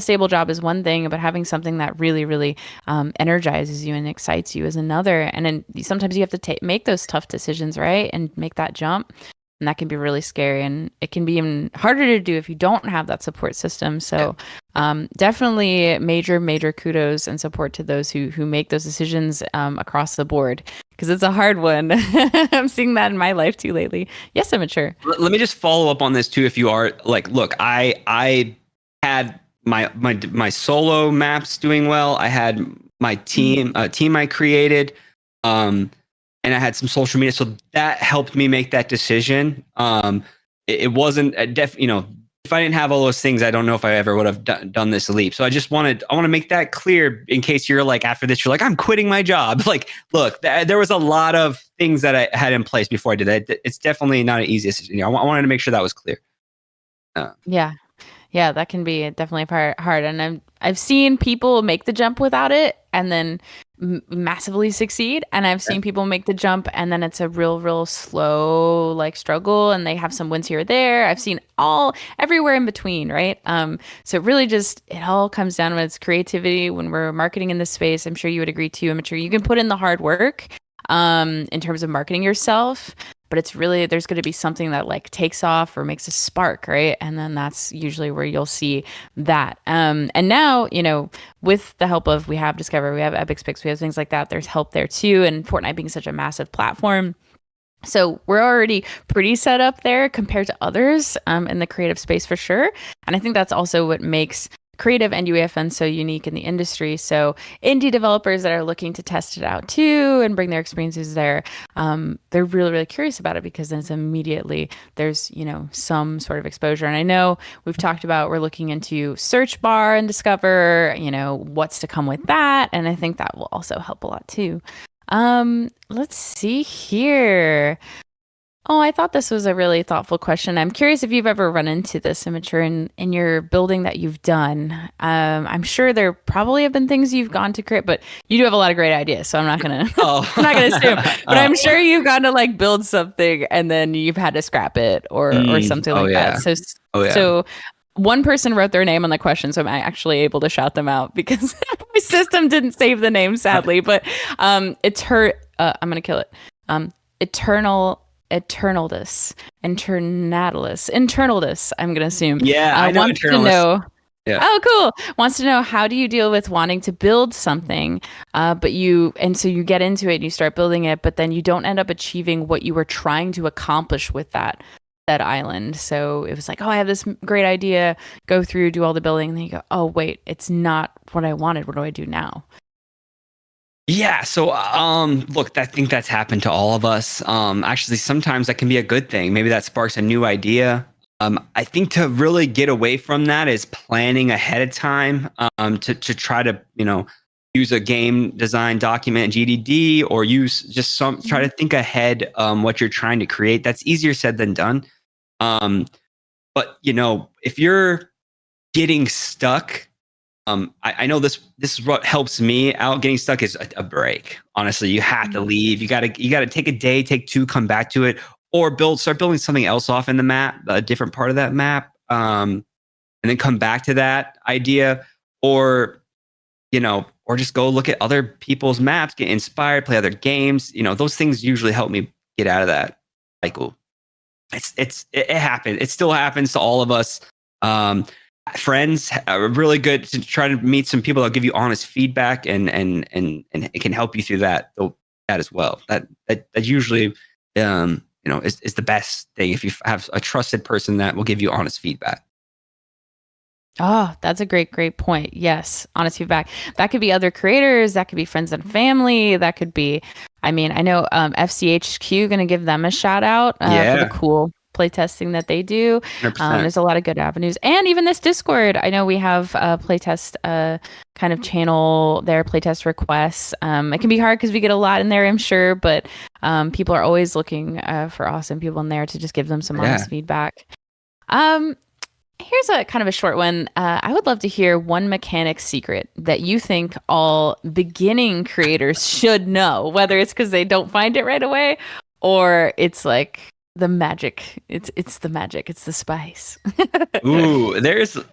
stable job is one thing, but having something that really, really energizes you and excites you is another. And then sometimes you have to make those tough decisions, right? And make that jump. And that can be really scary, and it can be even harder to do if you don't have that support system. So definitely major kudos and support to those who make those decisions across the board, because it's a hard one. I'm seeing that in my life too lately. Yes, Immature. Let me just follow up on this too. If you are look, I had my solo maps doing well. I had my team I created. And I had some social media, so that helped me make that decision. It wasn't if I didn't have all those things, I don't know if I ever would have done this leap. So I want to make that clear in case you're after this, you're I'm quitting my job. Look, there was a lot of things that I had in place before I did that. It's definitely not an easy decision. I wanted to make sure that was clear. Yeah, that can be definitely hard. And I've seen people make the jump without it and then massively succeed. And I've seen people make the jump and then it's a real slow struggle, and they have some wins here or there. I've seen everywhere in between, right? So it really just, it all comes down to its creativity. When we're marketing in this space, I'm sure you would agree too, Immature, you can put in the hard work in terms of marketing yourself, but it's really, there's going to be something that takes off or makes a spark, right? And then that's usually where you'll see that. And now, with the help of, we have Discover, we have Epic Picks, we have things like that. There's help there too. And Fortnite being such a massive platform, so we're already pretty set up there compared to others in the creative space for sure. And I think that's also what makes creative and UEFN so unique in the industry. So indie developers that are looking to test it out too and bring their experiences there, they're really curious about it, because then it's immediately there's some sort of exposure. And I know we've talked about, we're looking into search bar and Discover, what's to come with that, and I think that will also help a lot too. Let's see here. Oh, I thought this was a really thoughtful question. I'm curious if you've ever run into this, Immature, in your building that you've done. I'm sure there probably have been things you've gone to create, but you do have a lot of great ideas, so I'm not gonna I'm not gonna assume. But I'm sure you've gone to build something and then you've had to scrap it or something like that. So one person wrote their name on the question, so I'm actually able to shout them out because my system didn't save the name, sadly. But it's her. I'm gonna kill it. Internaldus. I'm gonna assume. Yeah, I know Wants to internalists. know. Yeah. Oh, cool. Wants to know, how do you deal with wanting to build something, so you get into it and you start building it, but then you don't end up achieving what you were trying to accomplish with that island. So it was like, oh, I have this great idea, go through, do all the building, and then you go, oh wait, it's not what I wanted. What do I do now? Yeah, so look, I think that's happened to all of us. Actually, sometimes that can be a good thing. Maybe that sparks a new idea. I think to really get away from that is planning ahead of time, to try to, use a game design document, GDD, or use just try to think ahead what you're trying to create. That's easier said than done. But if you're getting stuck, I know this is what helps me out. Getting stuck is a break. Honestly, you have to leave. You gotta take a day, take two, come back to it, or start building something else off in the map, a different part of that map, and then come back to that idea, or or just go look at other people's maps, get inspired, play other games. Those things usually help me get out of that cycle. It happens. It still happens to all of us. Friends are really good to try to meet some people that'll give you honest feedback, and it can help you through that as well. That usually is the best thing, if you have a trusted person that will give you honest feedback. Oh, that's a great point. Yes, honest feedback. That could be other creators. That could be friends and family. That could be, I know FCHQ, going to give them a shout out for the cool playtesting that they do. There's a lot of good avenues, and even this Discord. I know we have a playtest kind of channel there, playtest requests. It can be hard because we get a lot in there, I'm sure, but people are always looking for awesome people in there to just give them some honest feedback. Here's a kind of a short one. I would love to hear one mechanic secret that you think all beginning creators should know, whether it's because they don't find it right away, or it's like the magic. It's the magic. It's the spice. Ooh, there's a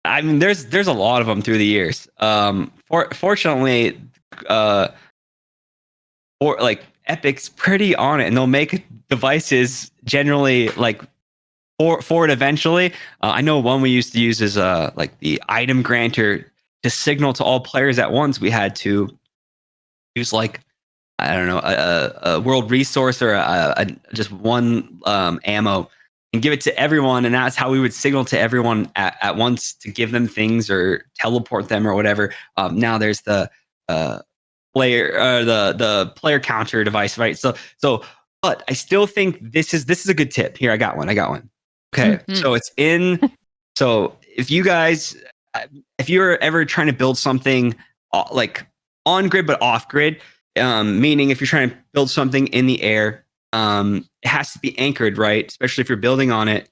lot of them through the years. Fortunately, or like Epic's pretty on it, and they'll make devices generally like for it eventually. I know one we used to use is like the item granter to signal to all players at once. We had to use like, I don't know, a world resource or just one ammo, and give it to everyone, and that's how we would signal to everyone at once to give them things or teleport them or whatever. Now there's the the player counter device, right? So, but I still think this is a good tip. Here, I got one. Okay, so it's in. So if you're ever trying to build something like on grid but off grid, meaning if you're trying to build something in the air, it has to be anchored, right? Especially if you're building on it.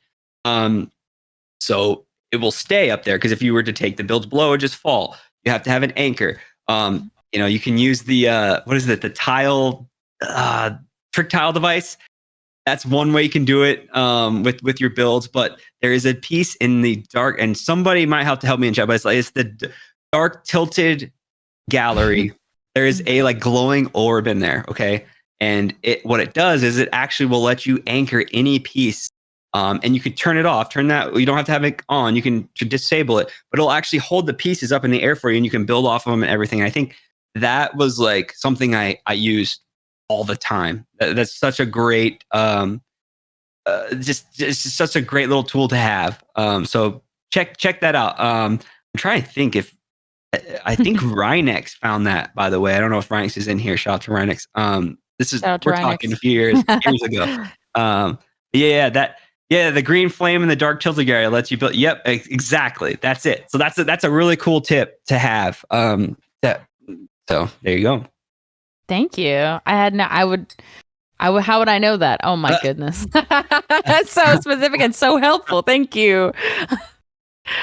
So it will stay up there, because if you were to take the builds below, it would just fall. You have to have an anchor. You can use the the tile, trick tile device. That's one way you can do it with your builds. But there is a piece in the dark, and somebody might have to help me in chat, but it's the dark tilted gallery. There is a like glowing orb in there, okay? And what it does is it actually will let you anchor any piece, and you can turn it off. Turn that. You don't have to have it on. You can disable it, but it'll actually hold the pieces up in the air for you, and you can build off of them and everything. And I think that was like something I used all the time. That's such a great, just such a great little tool to have. So check that out. I'm trying to think if I think Rhinex found that, by the way. I don't know if Rhinex is in here. Shout out to Rhinex. We're talking a few years ago. The green flame and the dark tilted area lets you build. Yep, exactly. That's it. So that's a really cool tip to have. So there you go. Thank you. I would. How would I know that? Oh my goodness. That's so specific and so helpful. Thank you.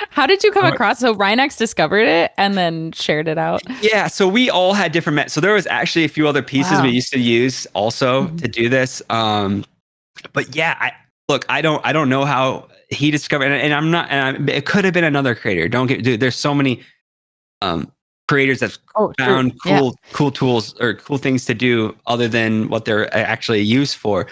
How did you come across? So Rhinex discovered it and then shared it out. Yeah. So we all had different so there was actually a few other pieces we used to use also to do this. But yeah, I don't know how he discovered, and I'm not, it could have been another creator. Don't get, dude, there's so many creators that Oh, true. found Yeah. cool tools or cool things to do other than what they're actually used for.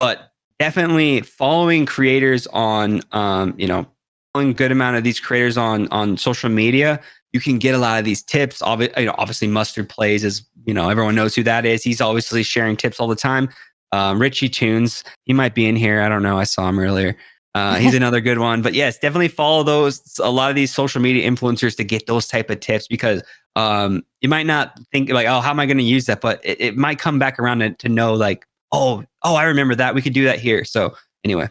But definitely following creators on, following a good amount of these creators on social media, you can get a lot of these tips. Obviously, Mustard Plays is, everyone knows who that is. He's obviously sharing tips all the time. Richie Tunes, he might be in here. I don't know. I saw him earlier. He's another good one. But yes, definitely follow a lot of these social media influencers to get those type of tips, because you might not think like, oh, how am I going to use that? But it might come back around to know like, oh, I remember that. We could do that here. So anyway.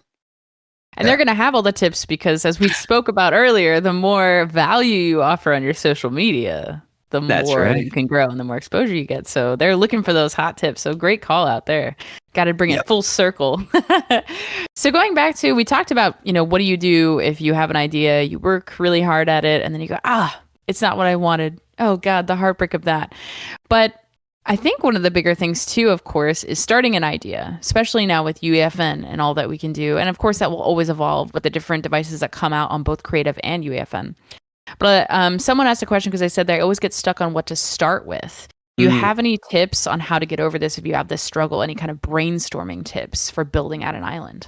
And they're going to have all the tips because, as we spoke about earlier, the more value you offer on your social media, the That's more right. you can grow and the more exposure you get. So they're looking for those hot tips. So great call out there. Got to bring it full circle. So going back to, we talked about, what do you do if you have an idea, you work really hard at it, and then you go, it's not what I wanted. Oh God, the heartbreak of that. But I think one of the bigger things too, of course, is starting an idea, especially now with UEFN and all that we can do. And of course, that will always evolve with the different devices that come out on both creative and UEFN. But someone asked a question because I said they always get stuck on what to start with. Do you have any tips on how to get over this if you have this struggle? Any kind of brainstorming tips for building out an island?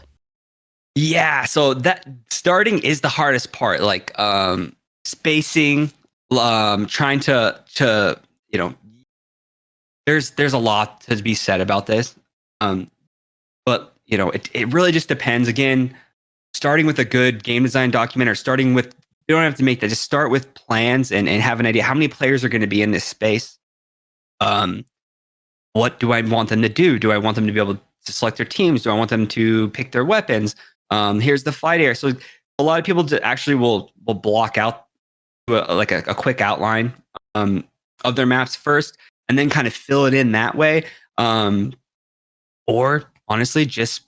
Yeah, so that starting is the hardest part. Like spacing, trying to there's a lot to be said about this. But it really just depends. Again, starting with a good game design document, or starting with, you don't have to make that. Just start with plans and have an idea. How many players are going to be in this space? What do I want them to do? Do I want them to be able to select their teams? Do I want them to pick their weapons? Here's the fight area. So a lot of people actually will block out a quick outline of their maps first, and then kind of fill it in that way. Or honestly, just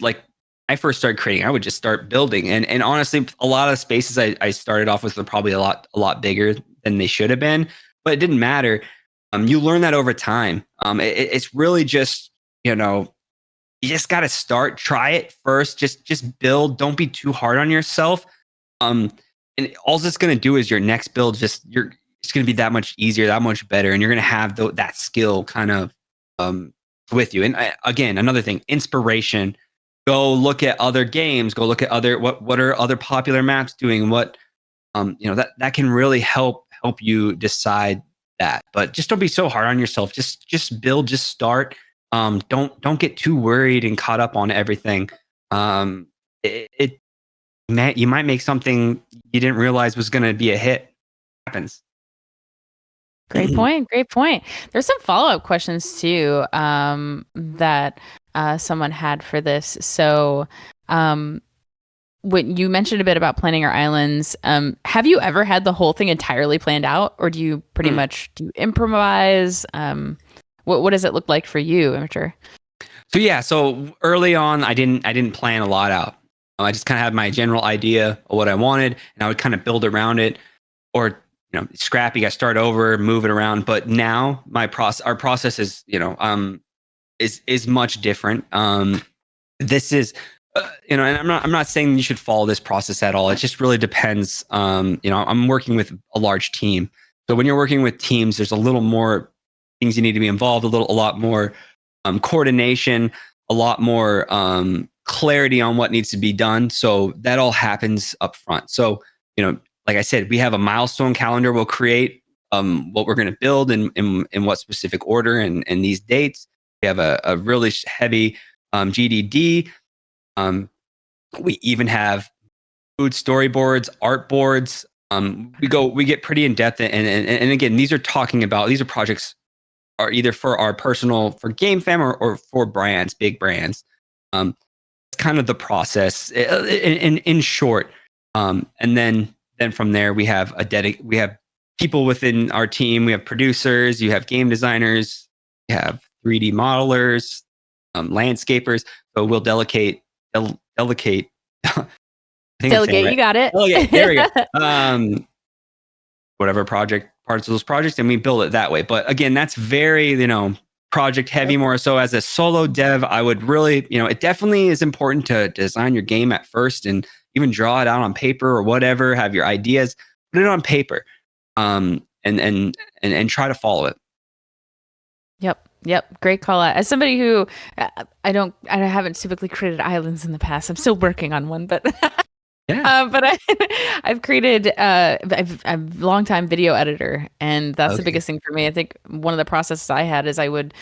like I first started creating, I would just start building. And honestly, a lot of spaces I started off with were probably a lot bigger than they should have been, but it didn't matter. You learn that over time. It's really just, you just got to start, try it first, just build. Don't be too hard on yourself. And all it's going to do is your next build, it's going to be that much easier, that much better. And you're going to have that skill kind of with you. And again, another thing, inspiration. Go look at other games. Go look at what are other popular maps doing. What that can really help you decide that. But just don't be so hard on yourself. Just build. Just start. Don't get too worried and caught up on everything. You might make something you didn't realize was going to be a hit. It happens. Great point. Great point. There's some follow-up questions too that someone had for this. So when you mentioned a bit about planning your islands, have you ever had the whole thing entirely planned out, or do you pretty much improvise? What does it look like for you, Immature? So early on, I didn't plan a lot out. I just kind of had my general idea of what I wanted, and I would kind of build around it, or scrappy. I start over, move it around. But now our process is is much different. This is and I'm not saying you should follow this process at all. It just really depends. I'm working with a large team, so when you're working with teams, there's a little more things you need to be involved. A lot more coordination, a lot more clarity on what needs to be done. So that all happens up front. So like I said, we have a milestone calendar. We'll create what we're going to build in what specific order and these dates. We have a really heavy GDD. We even have food storyboards, art boards. We get pretty in depth, and again, these are projects are either for our personal, for Game Fam, or for brands, big brands. It's kind of the process in short. And then from there we have we have people within our team. We have producers, you have game designers, you have 3D modelers, landscapers. So we'll delegate. Delegate, you got it. Delegate, there we go. Whatever parts of those projects, and we build it that way. But again, that's very project heavy. More so as a solo dev, I would really it definitely is important to design your game at first, and even draw it out on paper or whatever. Have your ideas, put it on paper, and try to follow it. Yep. Yep. Great call out. As somebody who I haven't typically created islands in the past. I'm still working on one, but Yeah. I've created, I'm a longtime video editor, and that's the Okay. biggest thing for me. I think one of the processes I had is I would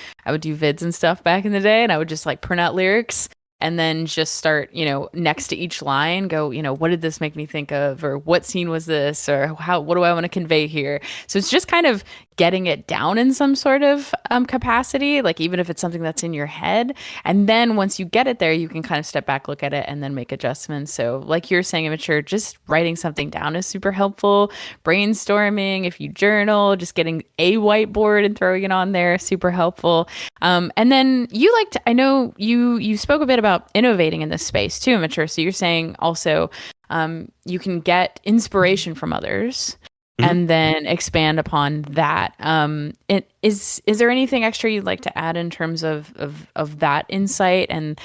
do vids and stuff back in the day, and I would just like print out lyrics and then just start, next to each line, go, what did this make me think of, or what scene was this, or what do I want to convey here? So it's just kind of getting it down in some sort of capacity, like even if it's something that's in your head. And then once you get it there, you can kind of step back, look at it, and then make adjustments. So, like you're saying, Immature, just writing something down is super helpful. Brainstorming, if you journal, just getting a whiteboard and throwing it on there, super helpful. And then I know you spoke a bit about innovating in this space too, Immature. So you're saying also you can get inspiration from others and then expand upon that. Is there anything extra you'd like to add in terms of that insight and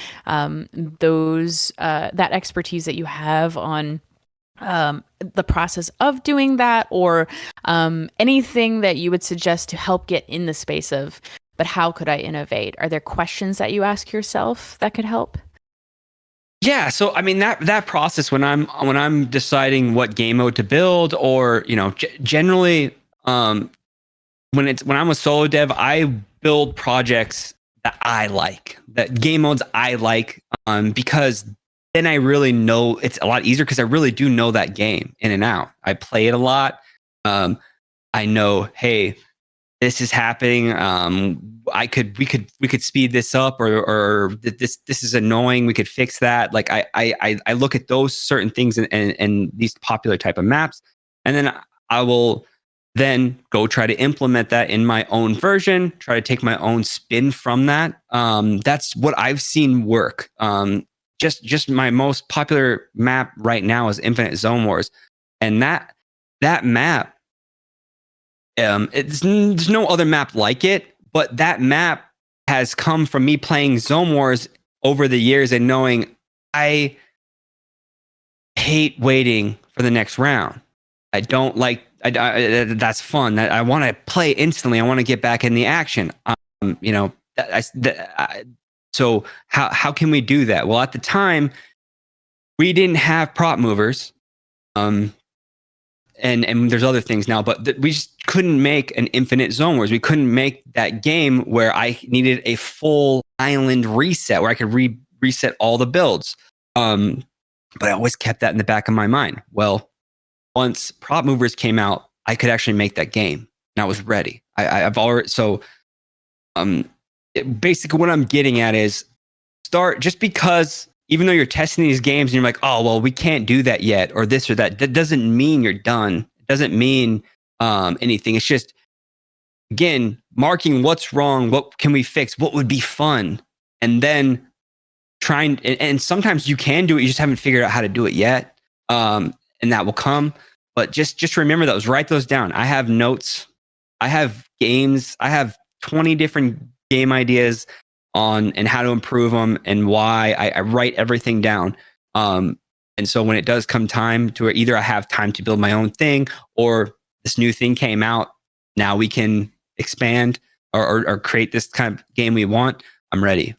those that expertise that you have on the process of doing that, or anything that you would suggest to help get in the space of, but how could I innovate? Are there questions that you ask yourself that could help? Yeah, so I mean that process when I'm deciding what game mode to build, or generally, when I'm a solo dev, I build projects that I like, that game modes I like, because then I really know it's a lot easier because I really do know that game in and out. I play it a lot. I know, hey, this is happening. We could speed this up, or this is annoying. We could fix that. Like I look at those certain things and these popular type of maps, and then I will then go try to implement that in my own version. Try to take my own spin from that. That's what I've seen work. Just my most popular map right now is Infinite Zone Wars, and that map. There's no other map like it, but that map has come from me playing Zone Wars over the years and knowing I hate waiting for the next round. I don't like. That's fun. I want to play instantly. I want to get back in the action. So how can we do that? Well, at the time, we didn't have prop movers. And there's other things now, but we just couldn't make an Infinite Zone Wars. We couldn't make that game where I needed a full island reset where I could reset all the builds. But I always kept that in the back of my mind. Well, once prop movers came out, I could actually make that game, and I was ready. I've already basically what I'm getting at is start, just because even though you're testing these games and you're like, oh, well, we can't do that yet, or this or that, that doesn't mean you're done. It doesn't mean anything. It's just, again, marking what's wrong, what can we fix, what would be fun, and then trying. And sometimes you can do it, you just haven't figured out how to do it yet, and that will come. But just remember those, write those down. I have notes, I have games, I have 20 different game ideas on and how to improve them and why. I write everything down. And so when it does come time to, either I have time to build my own thing, or this new thing came out, now we can expand or create this kind of game we want, I'm ready.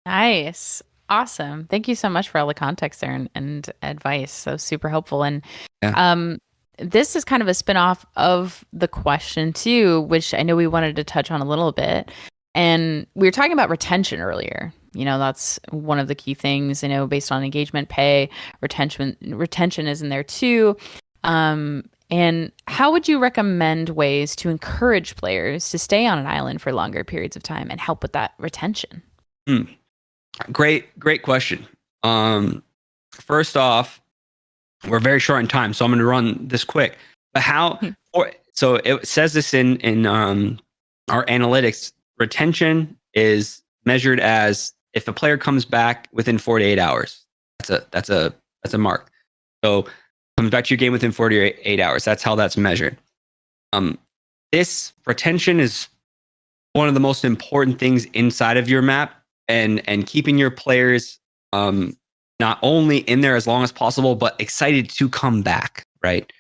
Nice. Awesome. Thank you so much for all the context there and advice. So super helpful. And Yeah. this is kind of a spin-off of the question too, which I know we wanted to touch on a little bit. And we were talking about retention earlier. That's one of the key things, based on engagement pay, retention is in there too. And how would you recommend ways to encourage players to stay on an island for longer periods of time and help with that retention? Great question. First off, we're very short in time, so I'm going to run this quick. But so it says this in our analytics. Retention is measured as if a player comes back within 48 hours. That's a mark. So comes back to your game within 48 hours. That's how that's measured. This retention is one of the most important things inside of your map, and keeping your players not only in there as long as possible, but excited to come back, right?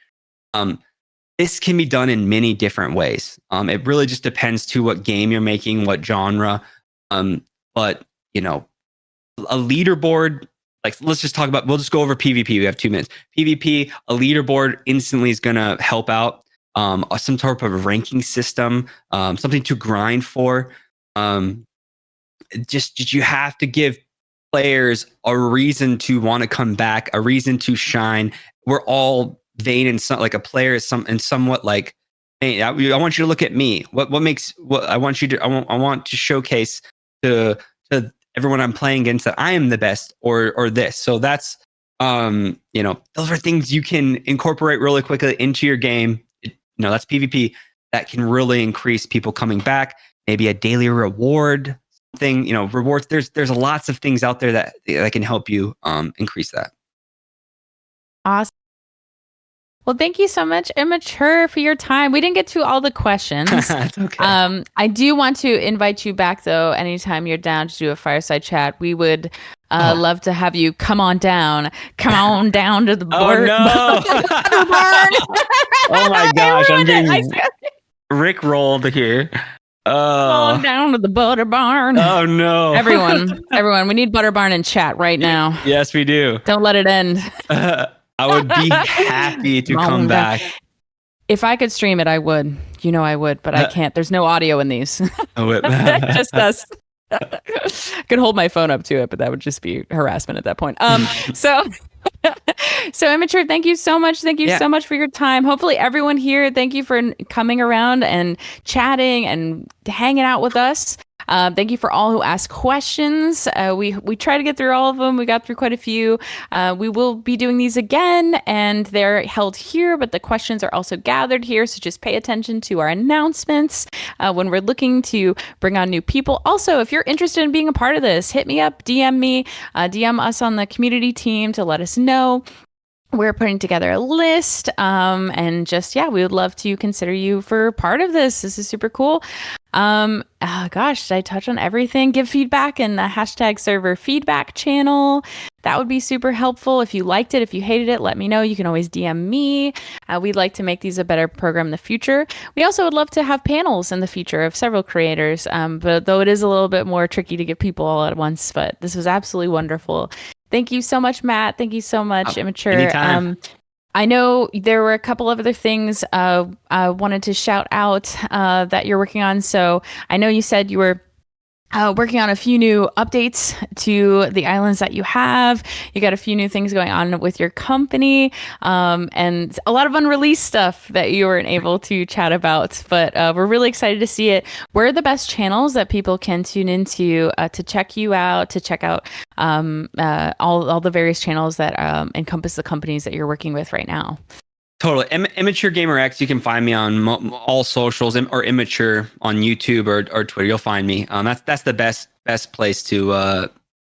This can be done in many different ways. It really just depends to what game you're making, what genre. But a leaderboard, like let's just talk about, we'll just go over PvP. We have 2 minutes. PvP, a leaderboard instantly is going to help out. Some type of ranking system, something to grind for. Just you have to give players a reason to want to come back, a reason to shine. We're all vain and like a player is somewhat like, hey, I want you to look at me. What I want you to I want to showcase to everyone I'm playing against that I am the best or this. So that's those are things you can incorporate really quickly into your game. That's PvP that can really increase people coming back. Maybe a daily reward thing, rewards. There's lots of things out there that can help you increase that. Awesome. Well, thank you so much, Immature, for your time. We didn't get to all the questions. That's okay. I do want to invite you back, though, anytime you're down to do a fireside chat. We would love to have you come on down. Come on down to the Oh, no. Oh, my gosh. I'm getting Rick rolled here. Come on down to the butter barn. Oh, no. Everyone, we need butter barn in chat right now. Yes, we do. Don't let it end. I would be happy to come back. If I could stream it, I would. I would, but I can't. There's no audio in these. Just us. Could hold my phone up to it, but that would just be harassment at that point. So Immature, thank you so much. Thank you so much for your time. Hopefully everyone here, thank you for coming around and chatting and hanging out with us. Thank you for all who asked questions. We try to get through all of them. We got through quite a few. We will be doing these again, and they're held here, but the questions are also gathered here. So just pay attention to our announcements when we're looking to bring on new people. Also, if you're interested in being a part of this, hit me up, DM me, DM us on the community team to let us know. We're putting together a list, and we would love to consider you for part of this. This is super cool. Did I touch on everything? Give feedback in the #server feedback channel. That would be super helpful. If you liked it, if you hated it, let me know. You can always DM me. We'd like to make these a better program in the future. We also would love to have panels in the future of several creators, but though it is a little bit more tricky to get people all at once, but this was absolutely wonderful. Thank you so much, Matt. Thank you so much, Immature. Anytime. I know there were a couple of other things I wanted to shout out that you're working on. So I know you said you were working on a few new updates to the islands that you have. You got a few new things going on with your company, and a lot of unreleased stuff that you weren't able to chat about. But we're really excited to see it. Where are the best channels that people can tune into to check you out, to check out all the various channels that encompass the companies that you're working with right now? Totally. Immature Gamer X, you can find me on all socials, or Immature on YouTube or Twitter. You'll find me. That's the best place to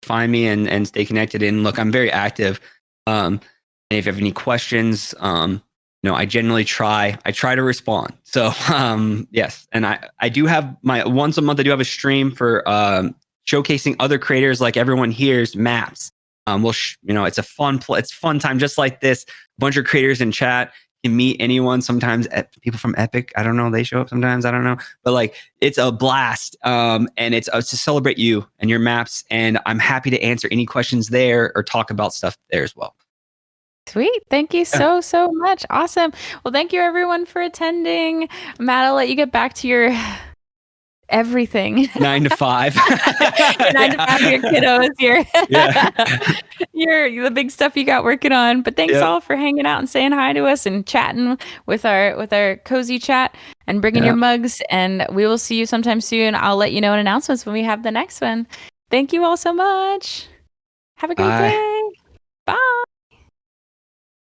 find me and stay connected. And look, I'm very active. And if you have any questions, I generally try to respond. So yes, and I do have my once a month. I do have a stream for showcasing other creators like everyone here's maps. It's a it's fun time just like this. A bunch of creators in chat. You can meet anyone. Sometimes people from Epic, I don't know, they show up sometimes. I don't know, but it's a blast. And it's to celebrate you and your maps. And I'm happy to answer any questions there or talk about stuff there as well. Sweet. Thank you so much. Awesome. Well, thank you everyone for attending. Matt, I'll let you get back to your everything. 9 to 5. 9 to 5, your kiddos, your the big stuff you got working on. But thanks all for hanging out and saying hi to us and chatting with our cozy chat and bringing your mugs. And we will see you sometime soon. I'll let you know in announcements when we have the next one. Thank you all so much. Have a great day. Bye.